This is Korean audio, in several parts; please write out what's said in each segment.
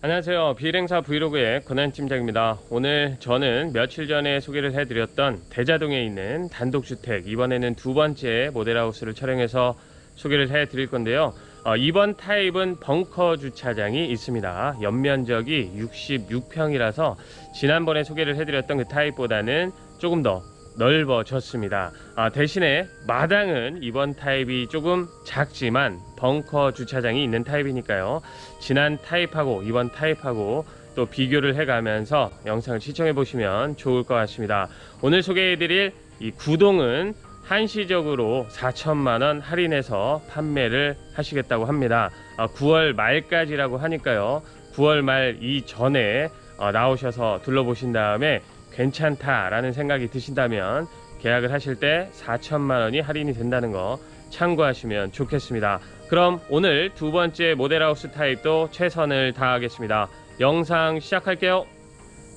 안녕하세요. 비일행사 브이로그의 권한팀장입니다. 오늘 저는 며칠 전에 소개를 해드렸던 대자동에 있는 단독주택, 이번에는 두 번째 모델하우스를 촬영해서 소개를 해드릴 건데요. 이번 타입은 벙커 주차장이 있습니다. 연면적이 66평이라서 지난번에 소개를 해드렸던 그 타입보다는 조금 더 넓어졌습니다. 대신에 마당은 이번 타입이 조금 작지만 벙커 주차장이 있는 타입이니까요. 지난 타입하고 이번 타입하고 또 비교를 해가면서 영상을 시청해 보시면 좋을 것 같습니다. 오늘 소개해드릴 이 구동은 한시적으로 4천만원 할인해서 판매를 하시겠다고 합니다. 9월 말까지라고 하니까요. 9월 말 이전에 나오셔서 둘러보신 다음에 괜찮다라는 생각이 드신다면 계약을 하실 때 4천만원이 할인이 된다는 거 참고하시면 좋겠습니다. 그럼 오늘 두 번째 모델하우스 타입도 최선을 다하겠습니다. 영상 시작할게요.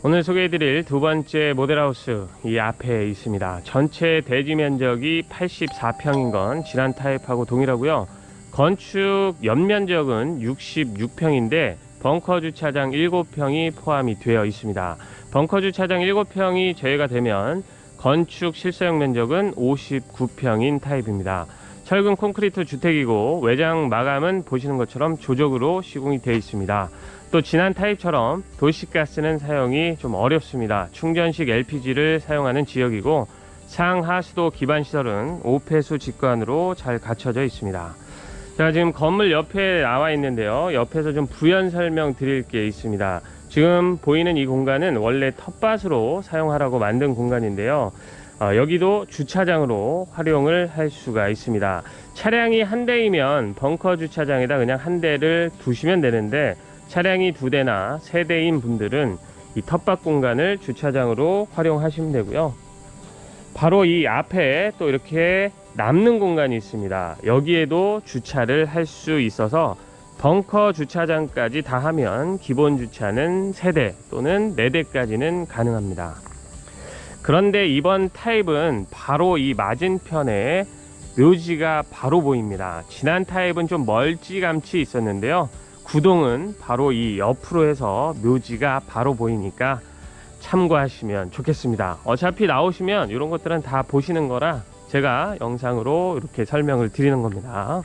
오늘 소개해드릴 두 번째 모델하우스 이 앞에 있습니다. 전체 대지 면적이 84평인 건 지난 타입하고 동일하고요. 건축 연면적은 66평인데 벙커 주차장 7평이 포함이 되어 있습니다. 벙커 주차장 7평이 제외가 되면 건축 실사용 면적은 59평인 타입입니다. 철근 콘크리트 주택이고 외장 마감은 보시는 것처럼 조적으로 시공이 되어 있습니다. 또 지난 타입처럼 도시가스는 사용이 좀 어렵습니다. 충전식 LPG를 사용하는 지역이고 상하수도 기반시설은 오폐수 직관으로 잘 갖춰져 있습니다. 자, 지금 건물 옆에 나와 있는데요. 옆에서 좀 부연 설명 드릴 게 있습니다. 지금 보이는 이 공간은 원래 텃밭으로 사용하라고 만든 공간인데요. 여기도 주차장으로 활용을 할 수가 있습니다. 차량이 한 대이면 벙커 주차장에다 그냥 한 대를 두시면 되는데 차량이 두 대나 세 대인 분들은 이 텃밭 공간을 주차장으로 활용하시면 되고요. 바로 이 앞에 또 이렇게 남는 공간이 있습니다. 여기에도 주차를 할 수 있어서 벙커 주차장까지 다 하면 기본 주차는 3대 또는 4대까지는 가능합니다. 그런데 이번 타입은 바로 이 맞은편에 묘지가 바로 보입니다. 지난 타입은 좀 멀찌감치 있었는데요. 구동은 바로 이 옆으로 해서 묘지가 바로 보이니까 참고하시면 좋겠습니다. 어차피 나오시면 이런 것들은 다 보시는 거라 제가 영상으로 이렇게 설명을 드리는 겁니다.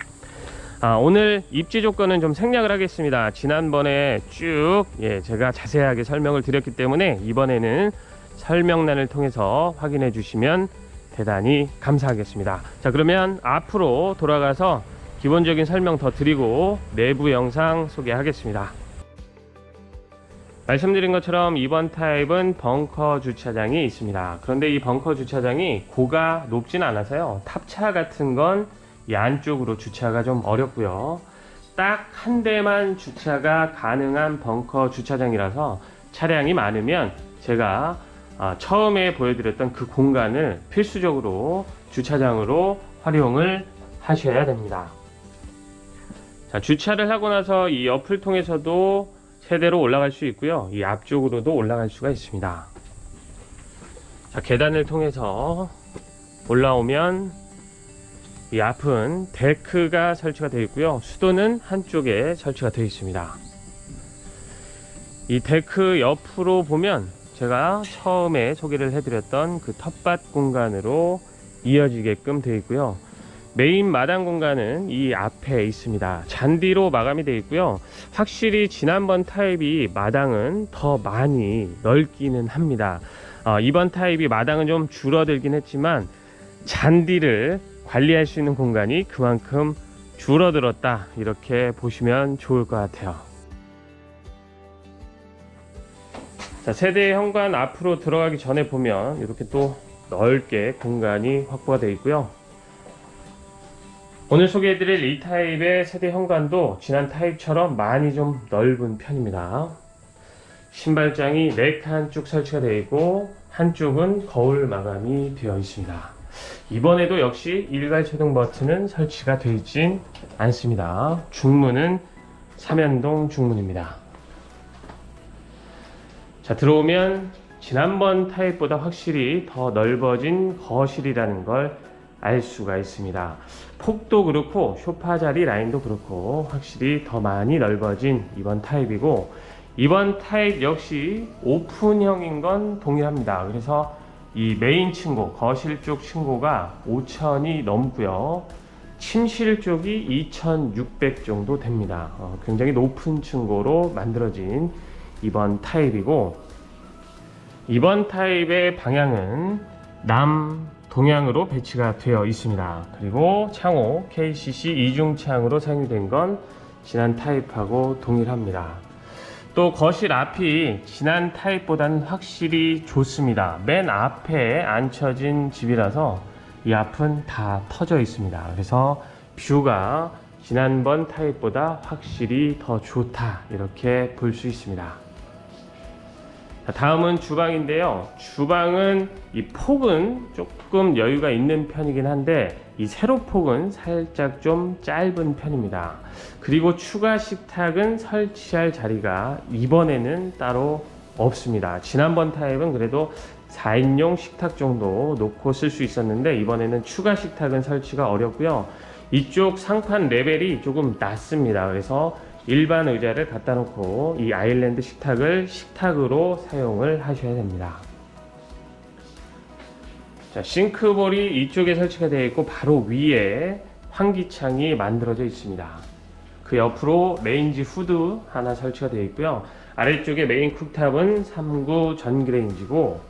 오늘 입지 조건은 좀 생략을 하겠습니다. 지난번에 쭉 제가 자세하게 설명을 드렸기 때문에 이번에는 설명란을 통해서 확인해 주시면 대단히 감사하겠습니다. 자, 그러면 앞으로 돌아가서 기본적인 설명 더 드리고 내부 영상 소개하겠습니다. 말씀드린 것처럼 이번 타입은 벙커 주차장이 있습니다. 그런데 이 벙커 주차장이 고가 높진 않아서요. 탑차 같은 건 이 안쪽으로 주차가 좀 어렵고요. 딱 한 대만 주차가 가능한 벙커 주차장이라서 차량이 많으면 제가 처음에 보여드렸던 그 공간을 필수적으로 주차장으로 활용을 하셔야 됩니다. 자, 주차를 하고 나서 이 옆을 통해서도 세대로 올라갈 수 있고요. 이 앞쪽으로도 올라갈 수가 있습니다. 자, 계단을 통해서 올라오면 이 앞은 데크가 설치가 되어 있고요. 수도는 한쪽에 설치가 되어 있습니다. 이 데크 옆으로 보면 제가 처음에 소개를 해드렸던 그 텃밭 공간으로 이어지게끔 되어 있고요. 메인 마당 공간은 이 앞에 있습니다. 잔디로 마감이 되어 있고요. 확실히 지난번 타입이 마당은 더 많이 넓기는 합니다. 이번 타입이 마당은 좀 줄어들긴 했지만 잔디를 관리할 수 있는 공간이 그만큼 줄어들었다, 이렇게 보시면 좋을 것 같아요. 자, 세대 현관 앞으로 들어가기 전에 보면 이렇게 또 넓게 공간이 확보가 되어 있고요. 오늘 소개해드릴 이 타입의 세대 현관도 지난 타입처럼 많이 좀 넓은 편입니다. 신발장이 4칸 쭉 설치가 되어 있고 한쪽은 거울 마감이 되어 있습니다. 이번에도 역시 일괄 제동 버튼은 설치가 되어 있진 않습니다. 중문은 삼연동 중문입니다. 자, 들어오면 지난번 타입보다 확실히 더 넓어진 거실이라는 걸 알 수가 있습니다. 폭도 그렇고 소파 자리 라인도 그렇고 확실히 더 많이 넓어진 이번 타입이고, 이번 타입 역시 오픈형인 건 동일합니다. 그래서 이 메인 층고, 거실 쪽 층고가 5,000이 넘고요. 침실 쪽이 2,600 정도 됩니다. 굉장히 높은 층고로 만들어진 이번 타입이고, 이번 타입의 방향은 남동향으로 배치가 되어 있습니다. 그리고 창호 KCC 이중창으로 사용이 된 건 지난 타입하고 동일합니다. 또 거실 앞이 지난 타입보다는 확실히 좋습니다. 맨 앞에 앉혀진 집이라서 이 앞은 다 터져 있습니다. 그래서 뷰가 지난번 타입보다 확실히 더 좋다, 이렇게 볼 수 있습니다. 자, 다음은 주방인데요. 주방은 이 폭은 조금 여유가 있는 편이긴 한데 이 세로 폭은 살짝 좀 짧은 편입니다. 그리고 추가 식탁은 설치할 자리가 이번에는 따로 없습니다. 지난번 타입은 그래도 4인용 식탁 정도 놓고 쓸 수 있었는데 이번에는 추가 식탁은 설치가 어렵고요. 이쪽 상판 레벨이 조금 낮습니다. 그래서 일반 의자를 갖다 놓고 이 아일랜드 식탁을 식탁으로 사용을 하셔야 됩니다. 자, 싱크볼이 이쪽에 설치가 되어 있고 바로 위에 환기창이 만들어져 있습니다. 그 옆으로 레인지 후드 하나 설치가 되어 있고요. 아래쪽에 메인 쿡탑은 3구 전기 레인지고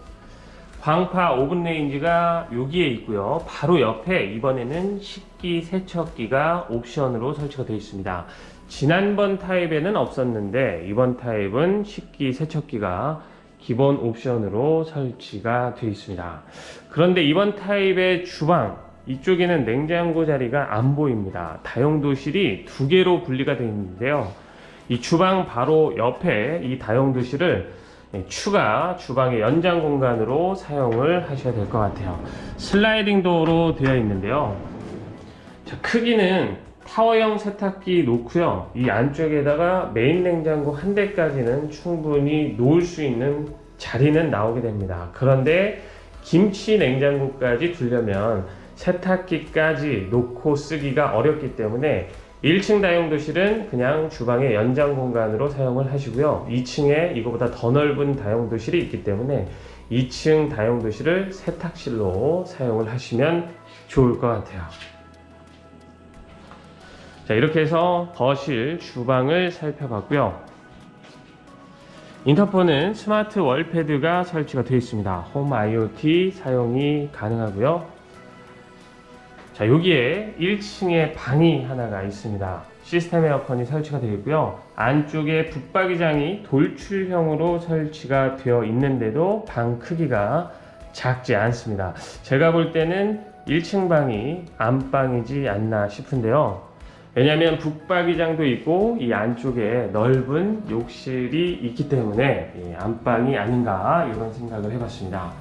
광파 오븐 레인지가 여기에 있고요. 바로 옆에 이번에는 식기 세척기가 옵션으로 설치가 되어 있습니다. 지난번 타입에는 없었는데 이번 타입은 식기 세척기가 기본 옵션으로 설치가 되어 있습니다. 그런데 이번 타입의 주방 이쪽에는 냉장고 자리가 안 보입니다. 다용도실이 두 개로 분리가 되어 있는데요. 이 주방 바로 옆에 이 다용도실을 추가 주방의 연장 공간으로 사용을 하셔야 될 것 같아요. 슬라이딩 도어로 되어 있는데요. 자, 크기는 타워형 세탁기 놓고요. 이 안쪽에다가 메인 냉장고 한 대까지는 충분히 놓을 수 있는 자리는 나오게 됩니다. 그런데 김치 냉장고까지 두려면 세탁기까지 놓고 쓰기가 어렵기 때문에 1층 다용도실은 그냥 주방의 연장 공간으로 사용을 하시고요. 2층에 이거보다 더 넓은 다용도실이 있기 때문에 2층 다용도실을 세탁실로 사용을 하시면 좋을 것 같아요. 자, 이렇게 해서 거실, 주방을 살펴봤고요. 인터폰은 스마트 월패드가 설치가 되어 있습니다. 홈 IoT 사용이 가능하고요. 자, 여기에 1층에 방이 하나가 있습니다. 시스템 에어컨이 설치가 되어 있고요. 안쪽에 붙박이장이 돌출형으로 설치가 되어 있는데도 방 크기가 작지 않습니다. 제가 볼 때는 1층 방이 안방이지 않나 싶은데요. 왜냐하면 붙박이장도 있고 이 안쪽에 넓은 욕실이 있기 때문에 안방이 아닌가 이런 생각을 해봤습니다.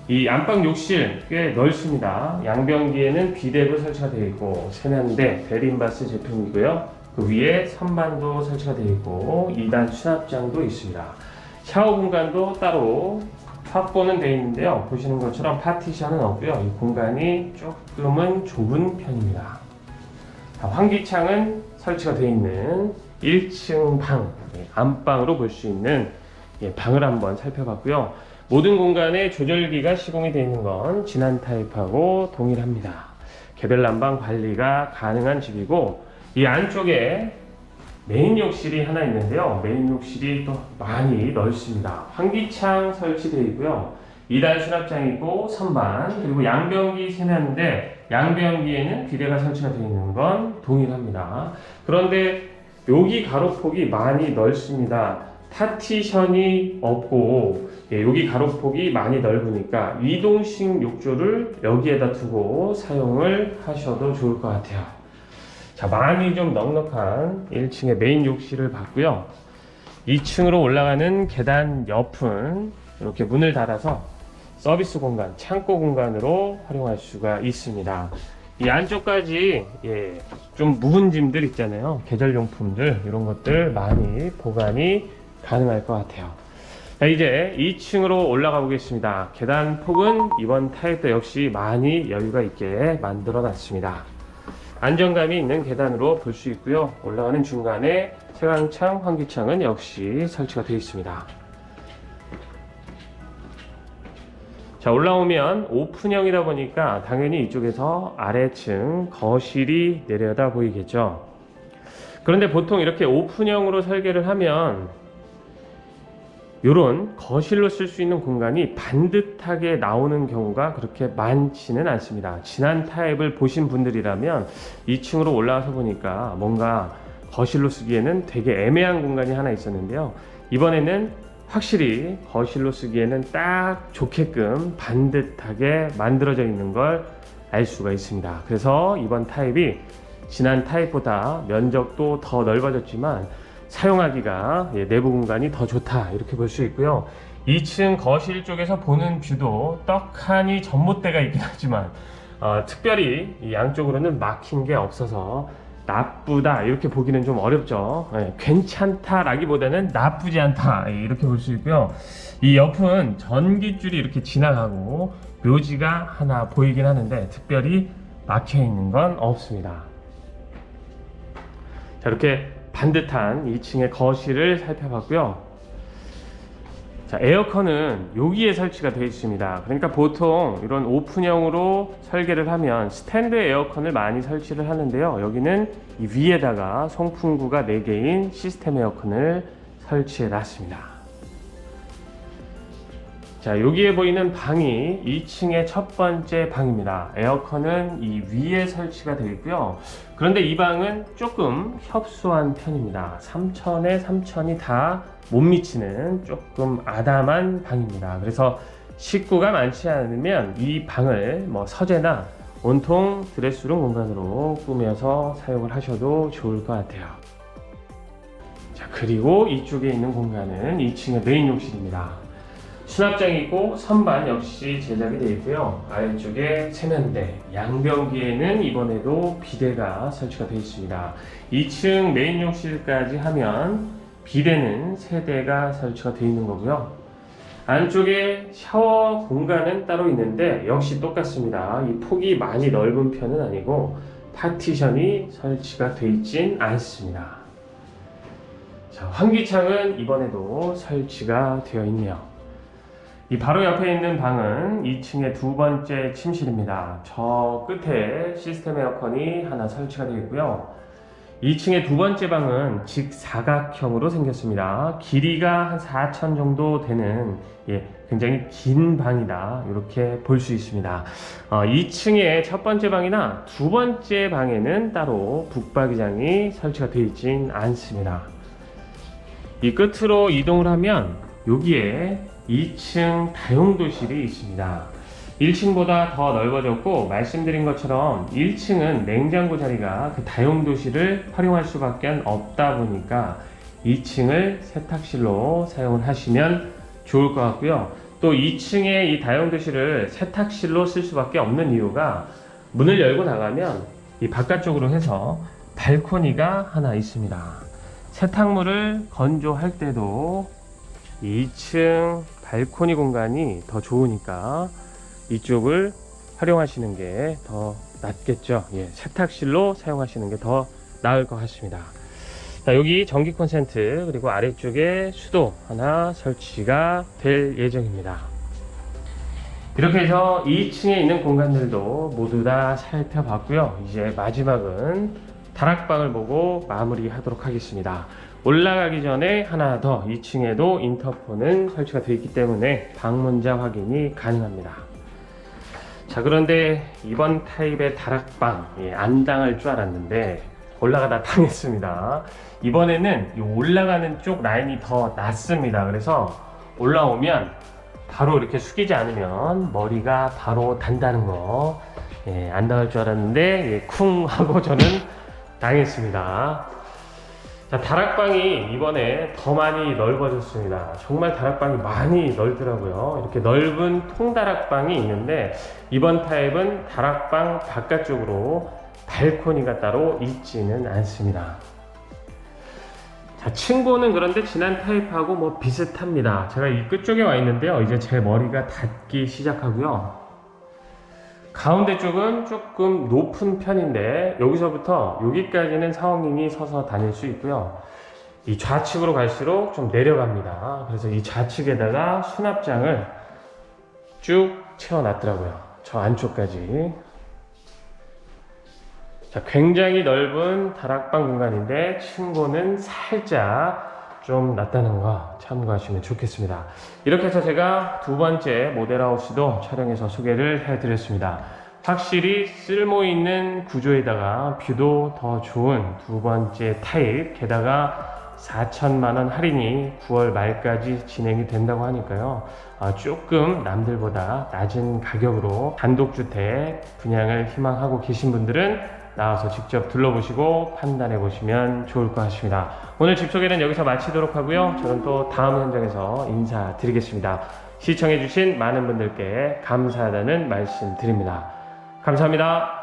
이 안방 욕실 꽤 넓습니다. 양변기에는 비데도 설치가 되어 있고 세면대 베린바스 제품이고요. 그 위에 선반도 설치가 되어 있고 2단 수납장도 있습니다. 샤워 공간도 따로 확보는 되어 있는데요. 보시는 것처럼 파티션은 없고요. 이 공간이 조금은 좁은 편입니다. 환기창은 설치가 되어 있는 1층 방, 안방으로 볼 수 있는 방을 한번 살펴봤고요. 모든 공간에 조절기가 시공이 되어 있는 건 지난 타입하고 동일합니다. 개별 난방 관리가 가능한 집이고 이 안쪽에 메인 욕실이 하나 있는데요. 메인 욕실이 또 많이 넓습니다. 환기창 설치되어 있고요. 2단 수납장이고 선반, 그리고 양변기 세면대, 양변기에는 비데가 설치가 되어 있는 건 동일합니다. 그런데 여기 가로폭이 많이 넓습니다. 파티션이 없고 여기 가로폭이 많이 넓으니까 이동식 욕조를 여기에다 두고 사용을 하셔도 좋을 것 같아요. 자, 많이 좀 넉넉한 1층의 메인 욕실을 봤고요. 2층으로 올라가는 계단 옆은 이렇게 문을 닫아서 서비스 공간, 창고 공간으로 활용할 수가 있습니다. 이 안쪽까지 좀 묵은 짐들 있잖아요. 계절용품들 이런 것들 많이 보관이 가능할 것 같아요. 자, 이제 2층으로 올라가 보겠습니다. 계단 폭은 이번 타입도 역시 많이 여유가 있게 만들어 놨습니다. 안정감이 있는 계단으로 볼 수 있고요. 올라가는 중간에 채광창, 환기창은 역시 설치가 되어 있습니다. 자, 올라오면 오픈형이다 보니까 당연히 이쪽에서 아래층 거실이 내려다 보이겠죠. 그런데 보통 이렇게 오픈형으로 설계를 하면 이런 거실로 쓸 수 있는 공간이 반듯하게 나오는 경우가 그렇게 많지는 않습니다. 지난 타입을 보신 분들이라면 2층으로 올라와서 보니까 뭔가 거실로 쓰기에는 되게 애매한 공간이 하나 있었는데요. 이번에는 확실히 거실로 쓰기에는 딱 좋게끔 반듯하게 만들어져 있는 걸 알 수가 있습니다. 그래서 이번 타입이 지난 타입보다 면적도 더 넓어졌지만 사용하기가 내부 공간이 더 좋다, 이렇게 볼 수 있고요. 2층 거실 쪽에서 보는 뷰도 떡하니 전봇대가 있긴 하지만 특별히 이 양쪽으로는 막힌 게 없어서 나쁘다 이렇게 보기는 좀 어렵죠. 괜찮다 라기보다는 나쁘지 않다, 이렇게 볼 수 있고요. 이 옆은 전기줄이 이렇게 지나가고 묘지가 하나 보이긴 하는데 특별히 막혀 있는 건 없습니다. 자, 이렇게 반듯한 2층의 거실을 살펴봤고요. 자, 에어컨은 여기에 설치가 되어 있습니다. 그러니까 보통 이런 오픈형으로 설계를 하면 스탠드 에어컨을 많이 설치를 하는데요. 여기는 이 위에다가 송풍구가 4개인 시스템 에어컨을 설치해 놨습니다. 자, 여기에 보이는 방이 2층의 첫 번째 방입니다. 에어컨은 이 위에 설치가 되어 있고요. 그런데 이 방은 조금 협소한 편입니다. 3000에 3000이 다 못 미치는 조금 아담한 방입니다. 그래서 식구가 많지 않으면 이 방을 서재나 온통 드레스룸 공간으로 꾸며서 사용을 하셔도 좋을 것 같아요. 자, 그리고 이쪽에 있는 공간은 2층의 메인 욕실입니다. 수납장이고 선반 역시 제작이 되어 있고요. 아래쪽에 세면대, 양변기에는 이번에도 비데가 설치가 되어 있습니다. 2층 메인 욕실까지 하면 비데는 3대가 설치가 되어 있는 거고요. 안쪽에 샤워 공간은 따로 있는데 역시 똑같습니다. 이 폭이 많이 넓은 편은 아니고 파티션이 설치가 되어 있진 않습니다. 자, 환기창은 이번에도 설치가 되어 있네요. 이 바로 옆에 있는 방은 2층의 두 번째 침실입니다. 저 끝에 시스템 에어컨이 하나 설치가 되어 있고요. 2층의 두 번째 방은 직사각형으로 생겼습니다. 길이가 한 4천 정도 되는 굉장히 긴 방이다, 이렇게 볼 수 있습니다. 2층의 첫 번째 방이나 두 번째 방에는 따로 북박이장이 설치가 되어 있진 않습니다. 이 끝으로 이동을 하면 여기에 2층 다용도실이 있습니다. 1층보다 더 넓어졌고 말씀드린 것처럼 1층은 냉장고 자리가 그 다용도실을 활용할 수밖에 없다 보니까 2층을 세탁실로 사용을 하시면 좋을 것 같고요. 또 2층의 이 다용도실을 세탁실로 쓸 수밖에 없는 이유가 문을 열고 나가면 이 바깥쪽으로 해서 발코니가 하나 있습니다. 세탁물을 건조할 때도 2층 발코니 공간이 더 좋으니까 이쪽을 활용하시는 게 더 낫겠죠. 세탁실로 사용하시는 게 더 나을 것 같습니다. 자, 여기 전기 콘센트 그리고 아래쪽에 수도 하나 설치가 될 예정입니다. 이렇게 해서 2층에 있는 공간들도 모두 다 살펴봤고요. 이제 마지막은 다락방을 보고 마무리하도록 하겠습니다. 올라가기 전에 하나 더 2층에도 인터폰은 설치가 되어 있기 때문에 방문자 확인이 가능합니다. 자, 그런데 이번 타입의 다락방 안 당할 줄 알았는데 올라가다 당했습니다. 이번에는 이 올라가는 쪽 라인이 더 낮습니다. 그래서 올라오면 바로 이렇게 숙이지 않으면 머리가 바로 단다는 거 안 당할 줄 알았는데 쿵 하고 저는 당했습니다. 자, 다락방이 이번에 더 많이 넓어졌습니다. 정말 다락방이 많이 넓더라고요. 이렇게 넓은 통다락방이 있는데 이번 타입은 다락방 바깥쪽으로 발코니가 따로 있지는 않습니다. 자, 층고는 그런데 지난 타입하고 비슷합니다. 제가 이 끝쪽에 와 있는데요. 이제 제 머리가 닿기 시작하고요. 가운데 쪽은 조금 높은 편인데 여기서부터 여기까지는 사원님이 서서 다닐 수 있고요. 이 좌측으로 갈수록 좀 내려갑니다. 그래서 이 좌측에다가 수납장을 쭉 채워놨더라고요. 저 안쪽까지. 자, 굉장히 넓은 다락방 공간인데 층고는 살짝 좀 낮다는 거 참고하시면 좋겠습니다. 이렇게 해서 제가 두 번째 모델하우스도 촬영해서 소개를 해드렸습니다. 확실히 쓸모있는 구조에다가 뷰도 더 좋은 두 번째 타입, 게다가 4천만원 할인이 9월 말까지 진행이 된다고 하니까요. 조금 남들보다 낮은 가격으로 단독주택 분양을 희망하고 계신 분들은 나와서 직접 둘러보시고 판단해 보시면 좋을 것 같습니다. 오늘 집 소개는 여기서 마치도록 하고요. 저는 또 다음 현장에서 인사드리겠습니다. 시청해 주신 많은 분들께 감사하다는 말씀 드립니다. 감사합니다.